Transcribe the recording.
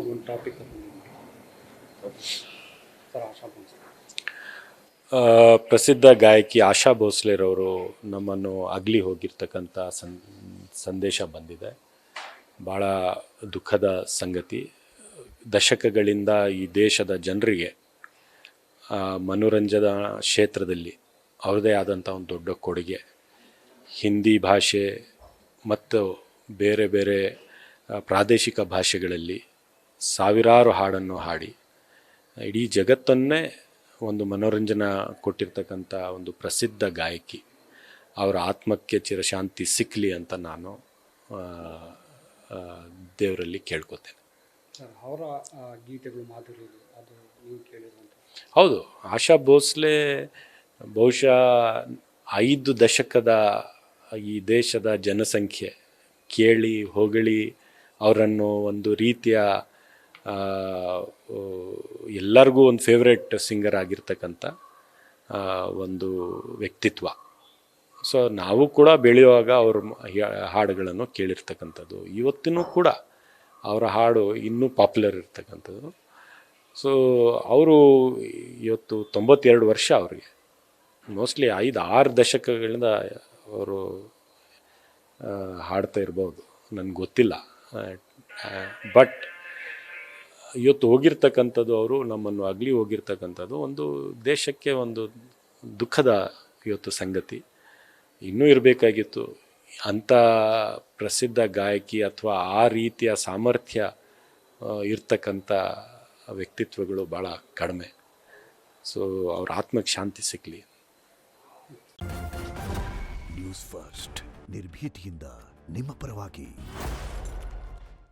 ಒಂದು topic sir ಆಶಾ ಭೋಸ್ಲೆ. ಪ್ರಸಿದ್ಧ ಗಾಯಕಿ ಆಶಾ ಭೋಸ್ಲೆರವರು ನಮ್ಮನ್ನು ಅಗಲಿ ಹೋಗಿರ್ತಕ್ಕಂಥ ಸಂದೇಶ ಬಂದಿದೆ. ಭಾಳ ದುಃಖದ ಸಂಗತಿ. ದಶಕಗಳಿಂದ ಈ ದೇಶದ ಜನರಿಗೆ ಮನೋರಂಜನಾ ಕ್ಷೇತ್ರದಲ್ಲಿ ಅವ್ರದ್ದೇ ಆದಂಥ ಒಂದು ದೊಡ್ಡ ಕೊಡುಗೆ. ಹಿಂದಿ ಭಾಷೆ ಮತ್ತು ಬೇರೆ ಬೇರೆ ಪ್ರಾದೇಶಿಕ ಭಾಷೆಗಳಲ್ಲಿ ಸಾವಿರಾರು ಹಾಡನ್ನು ಹಾಡಿ ಇಡೀ ಜಗತ್ತನ್ನೇ ಒಂದು ಮನೋರಂಜನಾ ಕೊಟ್ಟಿರ್ತಕ್ಕಂಥ ಒಂದು ಪ್ರಸಿದ್ಧ ಗಾಯಕಿ. ಅವರ ಆತ್ಮಕ್ಕೆ ಚಿರಶಾಂತಿ ಸಿಕ್ಕಲಿ ಅಂತ ನಾನು ದೇವರಲ್ಲಿ ಕೇಳ್ಕೊತೇನೆ. ಸರ್ ಅವರ ಗೀತೆಗಳು ಮಾಧುರ್ಯಗಳು ಅದು ನೀವು ಕೇಳಿರುವಂಥ? ಹೌದು, ಆಶಾ ಭೋಸ್ಲೆ ಬಹುಶಃ 5 ದಶಕದ ಈ ದೇಶದ ಜನಸಂಖ್ಯೆ ಕೇಳಿ ಹೊಗಳಿ ಅವರನ್ನು ಒಂದು ರೀತಿಯ ಎಲ್ಲರಿಗೂ ಒಂದು ಫೇವ್ರೆಟ್ ಸಿಂಗರ್ ಆಗಿರ್ತಕ್ಕಂಥ ಒಂದು ವ್ಯಕ್ತಿತ್ವ. ಸೊ ನಾವು ಕೂಡ ಬೆಳೆಯುವಾಗ ಅವ್ರ ಹಾಡುಗಳನ್ನು ಕೇಳಿರ್ತಕ್ಕಂಥದ್ದು, ಇವತ್ತಿನೂ ಕೂಡ ಅವರ ಹಾಡು ಇನ್ನೂ ಪಾಪ್ಯುಲರ್ ಇರ್ತಕ್ಕಂಥದ್ದು. ಸೊ ಅವರು ಇವತ್ತು 92 ವರ್ಷ ಅವರಿಗೆ. ಮೋಸ್ಟ್ಲಿ 5-6 ದಶಕಗಳಿಂದ ಅವರು ಹಾಡ್ತಾ ಇರ್ಬೋದು, ನನಗೆ ಗೊತ್ತಿಲ್ಲ. ಬಟ್ ಇವತ್ತು ಹೋಗಿರ್ತಕ್ಕಂಥದ್ದು, ಅವರು ನಮ್ಮನ್ನು ಅಗಲಿ ಹೋಗಿರ್ತಕ್ಕಂಥದ್ದು ಒಂದು ದೇಶಕ್ಕೆ ಒಂದು ದುಃಖದ ಇವತ್ತು ಸಂಗತಿ. ಇನ್ನೂ ಇರಬೇಕಾಗಿತ್ತು. ಅಂಥ ಪ್ರಸಿದ್ಧ ಗಾಯಕಿ ಅಥವಾ ಆ ರೀತಿಯ ಸಾಮರ್ಥ್ಯ ಇರ್ತಕ್ಕಂಥ ವ್ಯಕ್ತಿತ್ವಗಳು ಭಾಳ ಕಡಿಮೆ. ಸೊ ಅವ್ರ ಆತ್ಮಕ್ಕೆ ಶಾಂತಿ ಸಿಕ್ಕಲಿ. ನ್ಯೂಸ್ ಫಸ್ಟ್, ನಿರ್ಭೀತಿಯಿಂದ ನಿಮ್ಮ ಪರವಾಗಿ.